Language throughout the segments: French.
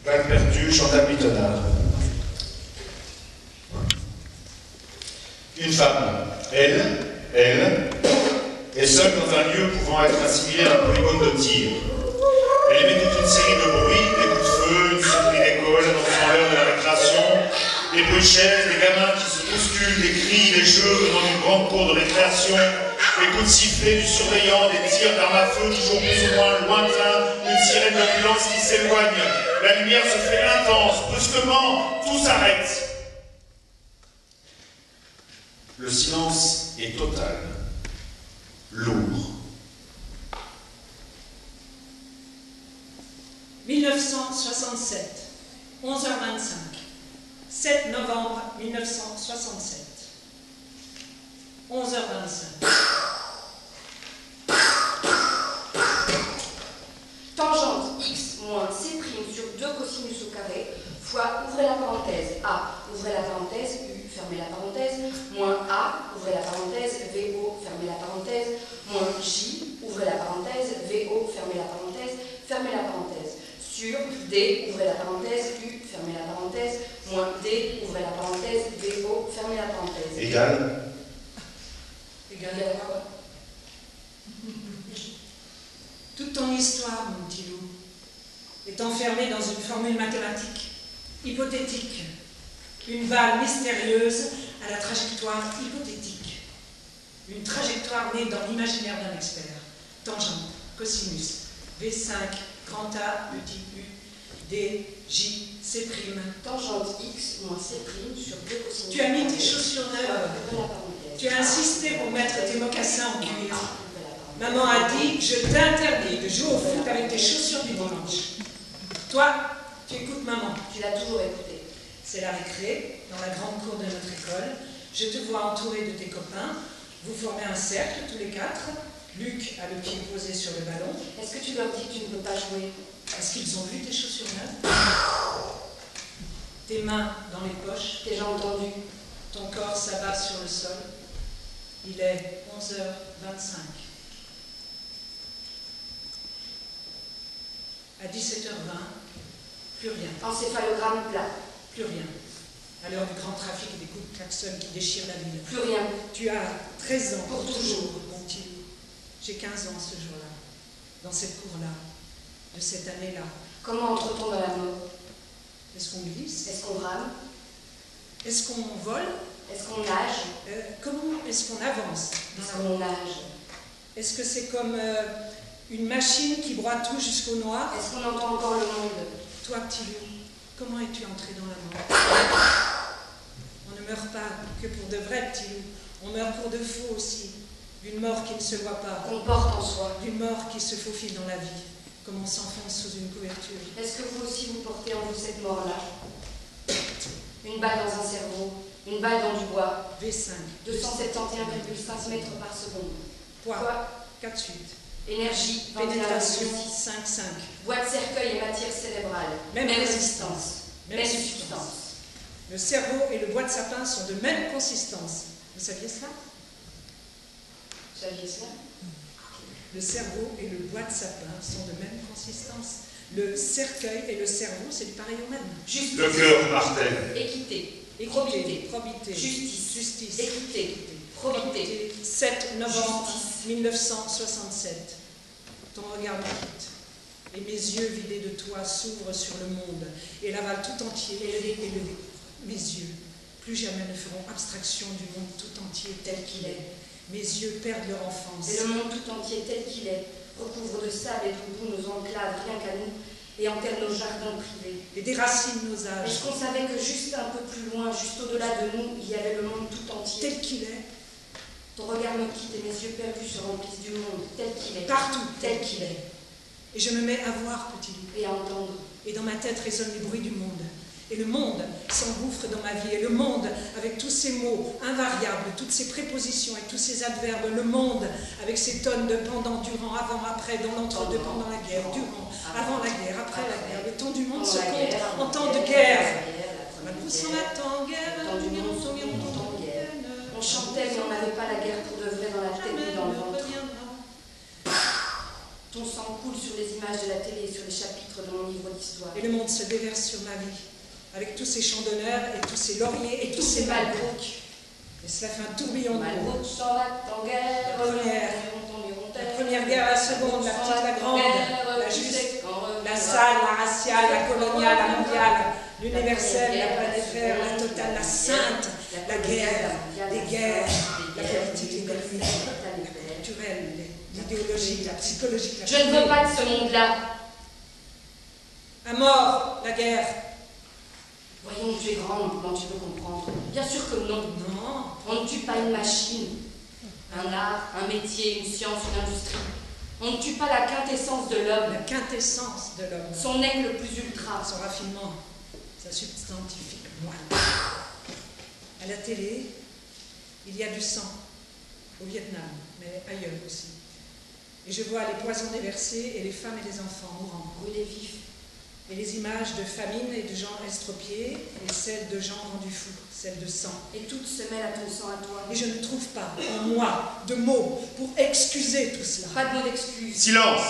Balle perdue, chanta Pitonnard. Une femme, elle, est seule dans un lieu pouvant être assimilé à un polygone de tir. Elle émet toute une série de bruits, des coups de feu, une sonnerie d'école annonçant l'heure de la récréation, des bruits de chaises, des gamins qui se bousculent, des cris, des jeux venant d'une grande cour de récréation, des coups de sifflet du surveillant, des tirs d'armes à feu toujours plus ou moins lointains, une sirène d'ambulance qui s'éloigne. La lumière se fait intense, brusquement, tout s'arrête. Le silence est total, lourd. 1967, 11h25, 7 novembre 1967, 11h25. Tangente x moins c' sur 2 cosinus au carré fois, ouvrez la parenthèse, a, ouvrez la parenthèse, u, fermez la parenthèse, moins a, ouvrez la parenthèse, vo, fermez la parenthèse, moins j, ouvrez la parenthèse, vo, fermez la parenthèse, sur d, ouvrez la parenthèse, u, fermez la parenthèse, moins d, ouvrez la parenthèse, vo, fermez la parenthèse. Égal. Égal à quoi? Toute ton histoire, mon petit loup, est enfermée dans une formule mathématique, hypothétique, une balle mystérieuse à la trajectoire hypothétique, une trajectoire née dans l'imaginaire d'un expert, tangente, cosinus, V5, grand A, petit U, D, J, C'. Tangente x moins c' sur 2 cosinus. Tu as mis tes chaussures neuves, tu as insisté pour mettre tes mocassins en cuir. Maman a dit, je t'interdis de jouer au foot avec tes chaussures du dimanche. Toi, tu écoutes maman. Tu l'as toujours écouté. C'est la récré, dans la grande cour de notre école. Je te vois entouré de tes copains. Vous formez un cercle, tous les 4. Luc a le pied posé sur le ballon. Est-ce que tu leur dis que tu ne peux pas jouer? Est-ce qu'ils ont vu tes chaussures neuves? Tes mains dans les poches. T'es déjà entendu? Ton corps s'abat sur le sol. Il est 11h25. À 17h20, plus rien. Encéphalogramme plat. Plus rien. À l'heure du grand trafic et des coups de klaxon qui déchirent la ville. Plus rien. Tu as 13 ans. Pour toujours. Mon petit loup. J'ai 15 ans ce jour-là. Dans cette cour-là. De cette année-là. Comment entre-t-on dans la mort? Est-ce qu'on glisse? Est-ce qu'on rame? Est-ce qu'on vole? Est-ce qu'on nage? Comment est-ce qu'on avance? Est-ce qu'on nage? Est-ce que c'est comme une machine qui broie tout jusqu'au noir? Est-ce qu'on entend encore le monde? Toi, petit loup, comment es-tu entré dans la mort? On ne meurt pas que pour de vrai, petit loup. On meurt pour de faux aussi. D'une mort qui ne se voit pas. Qu'on porte en soi. D'une mort qui se faufile dans la vie, comme on s'enfonce sous une couverture. Est-ce que vous aussi vous portez en vous cette mort-là? Une balle dans un cerveau, une balle dans du bois. V5. 271,5 mètres par seconde. Poids 4,8. Énergie, Pénétration 21,6. 5,5. Boîte cercueil et matière cérébrale. Même résistance. Même substance. substance. Le cerveau et le bois de sapin sont de même consistance. Vous saviez cela? Vous saviez cela? Le cerveau et le bois de sapin sont de même consistance. Le cercueil et le cerveau, c'est du pareil au même. Justice. Le cœur martèle. Équité. Probité. Justice. Équité. Équité. Probité. 7 novembre Justice. 1967. Ton regard me quitte. Et mes yeux vidés de toi s'ouvrent sur le monde et l'avalent tout entier. Mes yeux, plus jamais ne feront abstraction du monde tout entier tel qu'il est. Mes yeux perdent leur enfance. Et le monde tout entier tel qu'il est recouvre de sable et de boue nos enclaves rien qu'à nous et enterre nos jardins privés. Et déracine nos âges. Est-ce qu'on savait que juste un peu plus loin, juste au-delà de nous, il y avait le monde tout entier? Tel qu'il est. Ton regard me quitte et mes yeux perdus se remplissent du monde tel qu'il est. Partout. Tel qu'il est. Et je me mets à voir, petit loup. Et à entendre. Et dans ma tête résonnent les bruits du monde. Et le monde s'engouffre dans ma vie. Et le monde, avec tous ces mots invariables, toutes ces prépositions et tous ces adverbes, le monde, avec ces tonnes de pendant, durant, avant, après, dans l'entre-deux, pendant la guerre, durant, avant la guerre, après la guerre, le temps du monde se compte en temps de guerre. Sans la tanguère, on chantait mais on n'avait pas la guerre pour de vrai dans la tête ni dans le ventre. Ton sang coule sur les images de la télé et sur les chapitres de mon livre d'histoire. Et le monde se déverse sur ma vie, avec tous ces chants d'honneur et tous ces lauriers et tous ces malbrouques. Et cela fait un tourbillon de Malbrouques s'en va en guerre. La première guerre, la seconde, la petite, la grande, la juste, la sale, la raciale, la coloniale, la mondiale, l'universelle, la planétaire, la totale, la sainte, la guerre, les guerres, la politique, l'économie, la culturelle, l'idéologie, la psychologie, la Je ne veux pas de ce monde-là. À mort, la guerre. Voyons, tu es grande, comment tu veux comprendre? Bien sûr que non. Non. On ne tue pas une machine, un art, un métier, une science, une industrie. On ne tue pas la quintessence de l'homme. La quintessence de l'homme. Son aigle le plus ultra. Son raffinement, sa substantifique moelle. À la télé, il y a du sang, au Vietnam, mais ailleurs aussi. Et je vois les poisons déversés et les femmes et les enfants mourant. Brûlés vifs. Et les images de famine et de gens estropiés, et celles de gens rendus fous, celles de sang. Et toutes se mêlent à ton sang, à toi. Et je ne trouve pas en moi de mots pour excuser tout cela. Pas de mots d'excuse. Silence!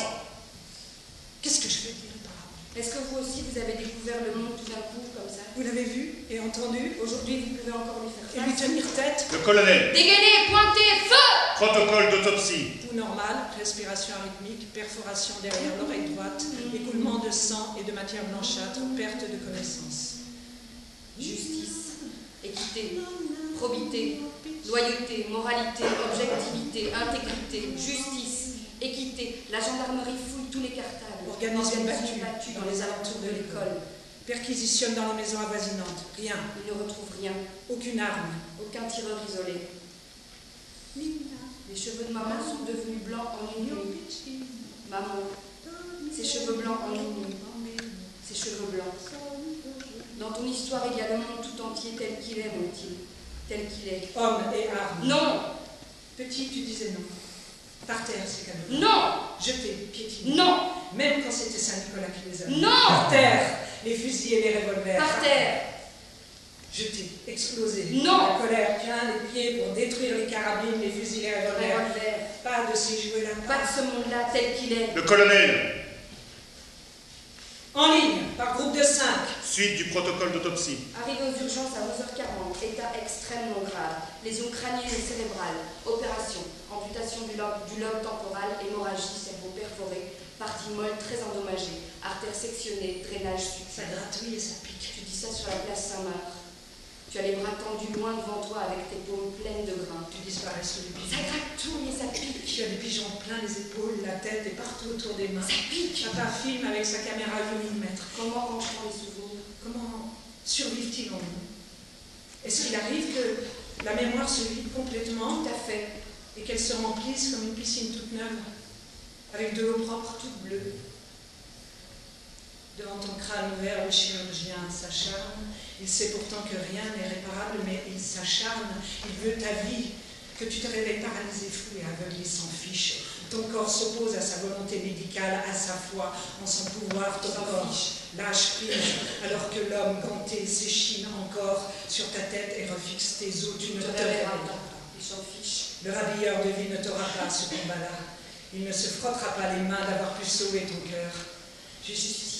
Qu'est-ce que je veux dire par là? Est-ce que vous aussi, vous avez découvert le monde tout d'un coup, comme ça? Vous l'avez vu et entendu? Aujourd'hui, vous pouvez encore lui faire Et lui face. tenir tête? Le colonel. Dégainez, pointez, feu! Protocole d'autopsie. Pouls normal, respiration arythmique, perforation derrière l'oreille droite, écoulement de sang et de matière blanchâtre, perte de connaissance. Justice, équité, probité, loyauté, moralité, objectivité, intégrité, justice, équité. La gendarmerie fouille tous les cartables. Organisme battu dans les alentours de l'école. Perquisitionne dans les maisons avoisinantes. Rien. Il ne retrouve rien. Aucune arme. Aucun tireur isolé. Les cheveux de maman sont devenus blancs en une nuit. Maman, ses cheveux blancs en une nuit. Ses cheveux blancs. Dans ton histoire, il y a le monde tout entier tel qu'il est, mon-il. Tel qu'il est. Homme et arme. Non! Petit, tu disais non. Par terre, ces canons. Non! Jeté, piétiné. Non! Même quand c'était Saint-Nicolas qui les avait. Non! Par terre, les fusils et les revolvers. Par terre! Jeté, explosé. Non! La colère tient les pieds pour détruire les carabines, les fusils, les revolvers. Revolver. Pas de ces jouets-là. Pas de ce monde-là tel qu'il est. Le colonel. En ligne, par groupe de 5. Suite du protocole d'autopsie. Arrivé aux urgences à 11h40, état extrêmement grave, lésions crâniennes et cérébrales, opération, amputation du lobe temporal, hémorragie, cerveau perforé, partie molle très endommagée, artère sectionnée, drainage Ça subtil. gratouille et ça pique. Tu dis ça sur la place Saint-Marc. Tu as les bras tendus loin devant toi avec tes paumes pleines de grains. Tu disparais sous les Ça pigeons. gratouille et ça pique. Tu as des pigeons plein les épaules, la tête et partout autour des mains. Ça pique. Papa filme avec sa caméra 8 mm. Comment range-t-on les souvenirs? Comment survivent-ils en nous? Est-ce qu'il arrive que la mémoire se vide complètement Tout à fait. et qu'elle se remplisse comme une piscine toute neuve, avec de l'eau propre, toute bleue? Devant ton crâne ouvert, le chirurgien s'acharne. Il sait pourtant que rien n'est réparable, mais il s'acharne. Il veut ta vie, que tu te réveilles paralysé, fou et aveugle, il s'en fiche. Ton corps s'oppose à sa volonté médicale, à sa foi, en son pouvoir. Ton corps lâche prise, alors que l'homme ganté s'échine encore sur ta tête et refixe tes os. Tu ne te réveilleras pas. Il s'en fiche. Le rabilleur de vie ne t'aura pas ce combat-là. Il ne se frottera pas les mains d'avoir pu sauver ton cœur. Justice,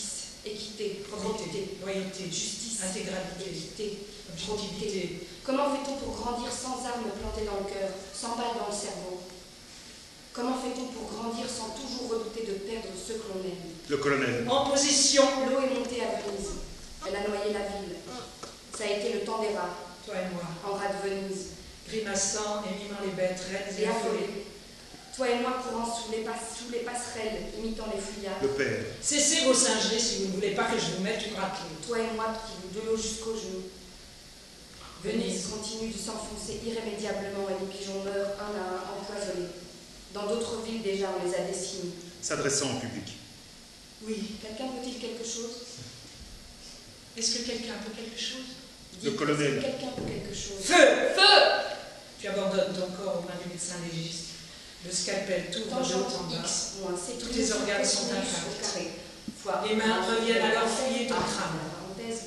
équité, Probité, probité, loyauté, justice, intégralité, équité, objectivité. Comment fait-on pour grandir sans armes plantées dans le cœur, sans balles dans le cerveau? Comment fait-on pour grandir sans toujours redouter de perdre ce que l'on aime? Le colonel. En position, L'eau est montée à Venise. Elle a noyé la ville. Ça a été le temps des rats, toi et moi, en rat de Venise. grimaçant et mimant les bêtes, raides et Et affolées. affolé. Toi et moi courant sous les passerelles, imitant les fuyards. Le père. Cessez vos singeries si vous ne voulez pas que je vous mette une raclée. Toi et moi qui vous de l'eau jusqu'aux genoux. Venise continue de s'enfoncer irrémédiablement et les pigeons meurent un à un empoisonnés. Dans d'autres villes déjà on les a décimés. S'adressant au public. Oui, Quelqu'un peut-il quelque chose? est-ce que quelqu'un peut quelque chose? Le colonel. Est-ce que quelqu'un peut quelque chose? Feu! Feu! Tu abandonnes ton corps aux mains du médecin légiste. Le scalpel t'ouvre de haut en bas. X moins C. Tous tes organes sont intacts. Les mains reviennent alors fouiller ton crâne.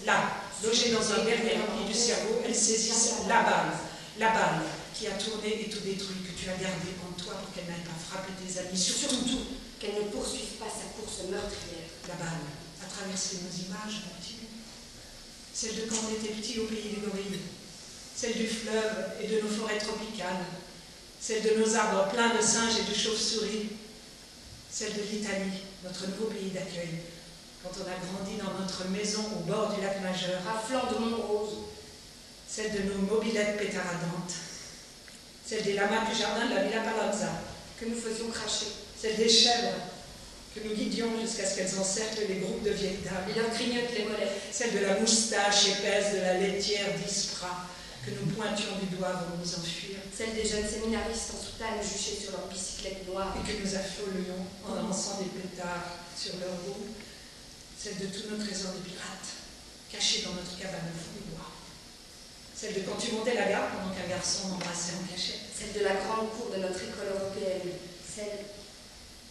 Là, logée dans un dernier repli du cerveau, elles saisissent la balle qui a tourné et tout détruit, que tu as gardée en toi pour qu'elle n'aille pas frapper tes amis. Surtout, qu'elle ne poursuive pas sa course meurtrière. La balle a traversé nos images, mon petit loup. Celle de quand on était petit au pays des gorilles, celle du fleuve et de nos forêts tropicales, celle de nos arbres pleins de singes et de chauves-souris, celle de l'Italie, notre nouveau pays d'accueil, quand on a grandi dans notre maison au bord du lac Majeur, À flanc de Montrose, celle de nos mobylettes pétaradantes, celle des lamas du jardin de la Villa Palazza, que nous faisions cracher, celle des chèvres que nous guidions jusqu'à ce qu'elles encerclent les groupes de vieilles dames, et leur grignotent les mollets, celle de la moustache épaisse de la laitière d'Ispra que nous pointions du doigt pour nous enfuir, celle des jeunes séminaristes en soutane juchés sur leurs bicyclettes noires, et que nous affolions en lançant des pétards sur leur dos, celle de tous nos trésors de pirates, cachés dans notre cabane au fond du bois, celle de quand tu montais la garde pendant qu'un garçon m'embrassait en cachette, celle de la grande cour de notre école européenne, celle...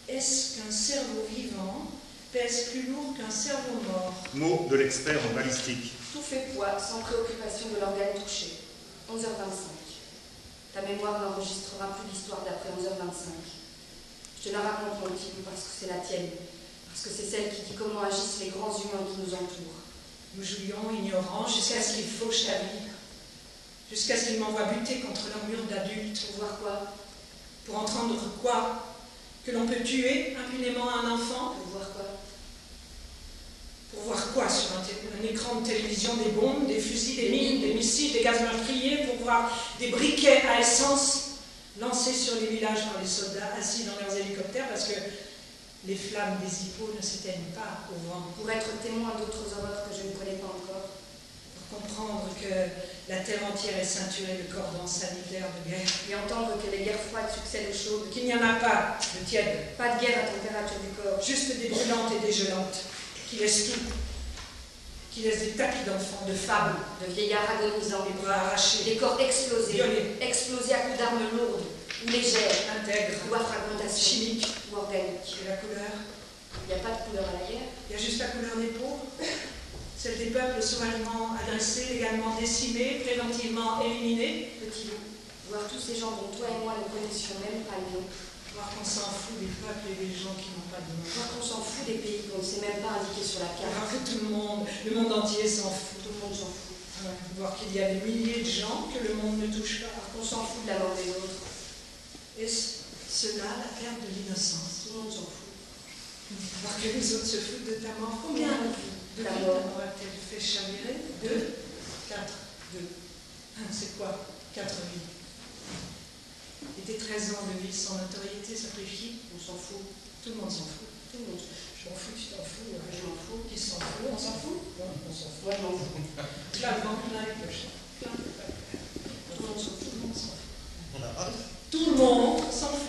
Est-ce qu'un cerveau vivant pèse plus lourd qu'un cerveau mort? Mot de l'expert en balistique. Tout fait poids, sans préoccupation de l'organe touché. 11h25. Ta mémoire n'enregistrera plus l'histoire d'après 11h25. Je te la raconte, mon petit loup, parce que c'est la tienne. Parce que c'est celle qui dit comment agissent les grands humains qui nous entourent. Nous jouions ignorants jusqu'à ce qu'ils fauchent la vie, jusqu'à ce qu'ils m'envoient buter contre leur mur d'adulte. Pour voir quoi? Pour entendre quoi? Que l'on peut tuer impunément un enfant? Pour voir quoi? Pour voir quoi sur un écran de télévision? Des bombes, des fusils, des mines, des missiles, des gaz meurtriers? Pour voir des briquets à essence lancés sur les villages par les soldats assis dans leurs hélicoptères parce que les flammes des hippos ne s'éteignent pas au vent? Pour être témoin d'autres horreurs que je ne connais pas encore. Pour comprendre que la terre entière est ceinturée de cordons sanitaires de guerre? Et entendre que les guerres froides succèdent aux chaudes. Qu'il n'y en a pas de tiède, Pas de guerre à température du corps. juste des brûlantes et des gelantes, qui laissent tout, qui laissent des tapis d'enfants, de femmes, De vieillards agonisants. des bras arrachés, Des corps explosés. violés, Explosés à coups d'armes lourdes ou légères. intègres, Ou à fragmentation. chimiques. Ou organiques. Et la couleur? Il n'y a pas de couleur à la guerre. Il y a juste la couleur des pauvres, celle des peuples sauvagement agressés, légalement décimés, préventivement éliminés. Petit loup, voir tous ces gens dont toi et moi ne connaissions même pas le nom. Voir qu'on s'en fout des peuples et des gens qui n'ont pas de nom. Voir qu'on s'en fout des pays qu'on ne sait même pas indiquer sur la Voir carte. que tout le monde entier s'en fout. Tout le monde s'en fout. Voir qu'il y a des milliers de gens que le monde ne touche pas. Qu'on s'en fout de la mort des autres. Est-ce cela la perte de l'innocence? Tout le monde s'en fout. Voir que les autres se foutent de ta mort. Combien de Ta vie mort. ta mort a-t-elle fait chavirer? 2, 4, 2. C'est quoi 4 vies? Et tes 13 ans de vie sans notoriété, ça fait qui? On s'en fout. Tout le monde s'en fout. Tout le monde s'en fout. Je m'en fous, tu t'en fous. Je m'en fous. Qui s'en fout? On s'en fout? Ouais, on s'en fout. Moi, je m'en fous. Plein de vent, plein de cloches. Plein de... Tout le monde s'en fout. Tout le monde s'en fout. Tout le monde s'en fout.